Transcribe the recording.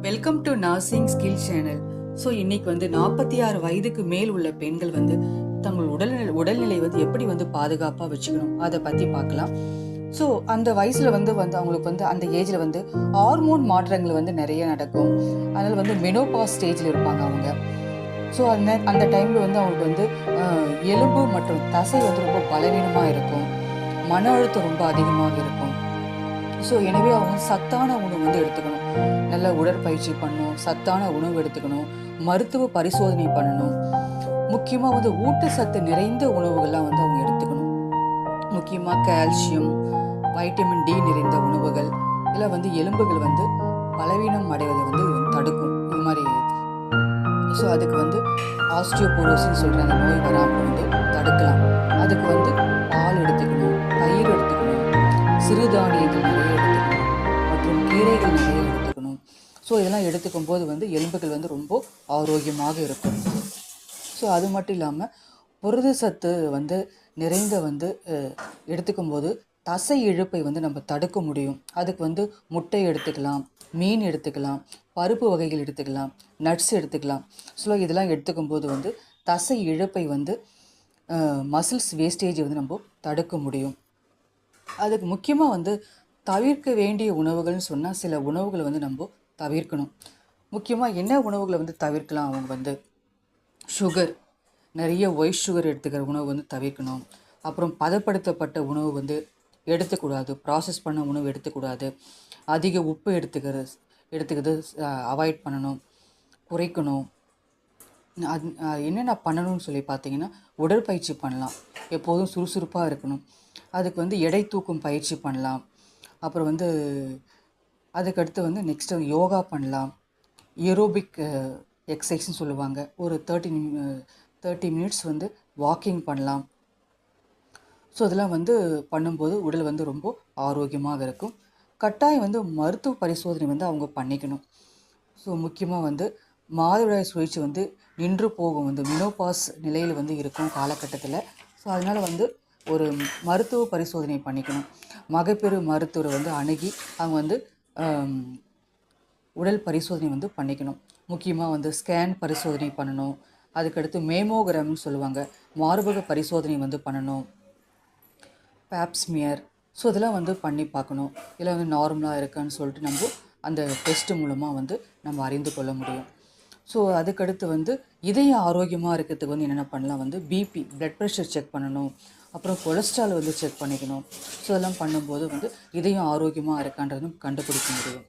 Welcome to nursing skill channel. So இன்னைக்கு 46 வயதுக்கு மேல் உள்ள பெண்கள் தங்கள் உடல்நிலை எப்படி பாதுகாப்பாக வச்சுக்கணும் அதை பற்றி பார்க்கலாம். ஸோ அந்த வயசில் அவங்களுக்கு அந்த ஏஜில் ஹார்மோன் மாற்றங்கள் நிறைய நடக்கும். அதனால் மெனோபாஸ் ஸ்டேஜில் இருப்பாங்க அவங்க. ஸோ அந்த டைமில் அவங்களுக்கு எலும்பு மற்றும் தசை ரொம்ப பலவீனமாக இருக்கும். மன அழுத்தம் ரொம்ப அதிகமாக இருக்கும். ஸோ எனவே அவங்க சத்தான உணவு எடுத்துக்கணும். நல்ல உடற்பயிற்சி பண்ணணும், சத்தான உணவு எடுத்துக்கணும், மருத்துவ பரிசோதனை பண்ணணும். முக்கியமாக ஊட்டச்சத்து நிறைந்த உணவுகள்லாம் அவங்க எடுத்துக்கணும். முக்கியமாக கால்சியம், வைட்டமின் டி நிறைந்த உணவுகள் எல்லாம் எலும்புகள் பலவீனம் அடைவதை தடுக்கும். இது மாதிரி ஸோ அதுக்கு ஆஸ்டியோபோரோசிஸ் சொல்கிற அந்த நோய் வராமல் தடுக்கலாம். அதுக்கு பால் எடுத்துக்கணும், தயிர் எடுத்துக்கணும், சிறுதானியங்கள் நிறைய எடுத்துக்கணும், மற்றும் கீரைகள் நிறைய எடுத்துக்கணும். ஸோ இதெல்லாம் எடுத்துக்கும் போது எலும்புகள் ரொம்ப ஆரோக்கியமாக இருக்கும். ஸோ அது மட்டும் இல்லாமல் புரத சத்து நிறைந்த எடுத்துக்கும் போது தசை இழுப்பை நம்ம தடுக்க முடியும். அதுக்கு முட்டை எடுத்துக்கலாம், மீன் எடுத்துக்கலாம், பருப்பு வகைகள் எடுத்துக்கலாம், நட்ஸ் எடுத்துக்கலாம். ஸோ இதெல்லாம் எடுத்துக்கும் போது தசை இழப்பை மசில்ஸ் வேஸ்டேஜ் நம்ம தடுக்க முடியும். அதுக்கு முக்கியமாக தவிர்க்க வேண்டிய உணவுகள்னு சொன்னால் சில உணவுகளை நம்ம தவிர்க்கணும். முக்கியமாக என்ன உணவுகளை தவிர்க்கலாம்? அவங்க சுகர், நிறைய ஒயிட் சுகர் எடுத்துக்கிற உணவு தவிர்க்கணும். அப்புறம் பதப்படுத்தப்பட்ட உணவு எடுத்துக்கூடாது, ப்ராசஸ் பண்ண உணவு எடுத்துக்கூடாது. அதிக உப்பு எடுத்துக்கிறது அவாய்ட் பண்ணணும், குறைக்கணும். அது என்னென்ன பண்ணணும்னு சொல்லி பார்த்தீங்கன்னா, உடற்பயிற்சி பண்ணலாம், எப்போதும் சுறுசுறுப்பாக இருக்கணும். அதுக்கு எடை தூக்கும் பயிற்சி பண்ணலாம். அப்புறம் அதுக்கடுத்து நெக்ஸ்ட்டு யோகா பண்ணலாம். ஏரோபிக் எக்ஸசைஸ்ன்னு சொல்லுவாங்க. ஒரு 30 மினிட்ஸ் வாக்கிங் பண்ணலாம். ஸோ இதெல்லாம் பண்ணும்போது உடல் ரொம்ப ஆரோக்கியமாக இருக்கும். கட்டாயம் மருத்துவ பரிசோதனை அவங்க பண்ணிக்கணும். ஸோ முக்கியமாக மாதவிடாய் சுழற்சி நின்று போகும், மெனோபாஸ் நிலையில் இருக்கும் காலகட்டத்தில். ஸோ அதனால் ஒரு மருத்துவ பரிசோதனை பண்ணிக்கணும். மகப்பேறு மருத்துவரை அணுகி அவங்க உடல் பரிசோதனை பண்ணிக்கணும். முக்கியமாக ஸ்கேன் பரிசோதனை பண்ணணும். அதுக்கடுத்து மேமோகிராம்னு சொல்லுவாங்க, மார்பக பரிசோதனை பண்ணணும், பேப்ஸ்மியர். ஸோ இதெல்லாம் பண்ணி பார்க்கணும். இதெல்லாம் நார்மலாக இருக்கான்னு சொல்லிட்டு நம்ம அந்த டெஸ்ட்டு மூலமாக நம்ம அறிந்து கொள்ள முடியும். ஸோ அதுக்கடுத்து இதய ஆரோக்கியமாக இருக்கிறதுக்கு என்னென்ன பண்ணலாம்? பிபி, பிளட் ப்ரெஷர் செக் பண்ணணும். அப்புறம் கொலஸ்ட்ரால் செக் பண்ணிக்கணும். ஸோ இதெல்லாம் பண்ணும்போது இதயம் ஆரோக்கியமாக இருக்கான்றதும் கண்டுபிடிக்க முடியும்.